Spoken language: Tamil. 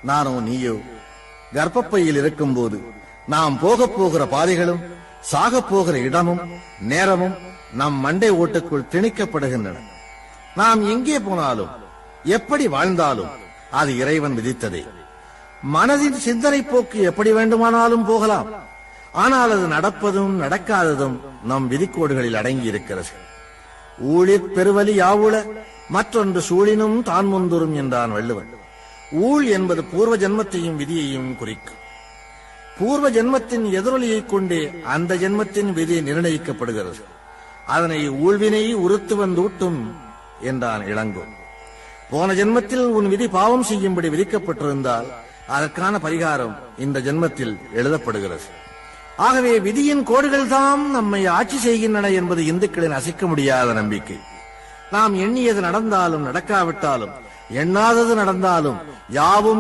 நானோ நீயோ கர்ப்பப்பையில் இருக்கும்போது நாம் போகப் போகிற பாதைகளும் சாகப் போகிற இடமும் நேரமும் நம் மண்டை ஓட்டுக்குள் திணிக்கப்படுகின்றன. நாம் எங்கே போனாலும் எப்படி வாழ்ந்தாலும் அது இறைவன் விதித்ததே. மனதின் சிந்தனை போக்கு எப்படி வேண்டுமானாலும் போகலாம். ஆனால் அது நடப்பதும் நடக்காததும் நம் விதிக்கோடுகளில் அடங்கி இருக்கிறது. ஊழிற் பெருவலி யாவுள மற்றொன்று சூழினும் தான் முந்துரும் என்றான் வள்ளுவன். ஊழ் என்பது பூர்வ ஜென்மத்தையும் விதியையும் குறிக்கும். பூர்வ ஜென்மத்தின் எதிரொலியைக் கொண்டே அந்த ஜென்மத்தின் விதி நிர்ணயிக்கப்படுகிறது. அதனை ஊழ்வினை உறுத்து வந்தூட்டும் என்றான் இளங்கோ. போன ஜென்மத்தில் உன் விதி பாவம் செய்யும்படி விதிக்கப்பட்டிருந்தால் அதற்கான பரிகாரம் இந்த ஜென்மத்தில் எழுதப்படுகிறது. ஆகவே விதியின் கோடுகள் தாம் நம்மை ஆட்சி செய்கின்றன என்பது இந்துக்களின் அசைக்க முடியாத நம்பிக்கை. நாம் எண்ணியது நடந்தாலும் நடக்காவிட்டாலும் எண்ணாதது நடந்தாலும் யாவும்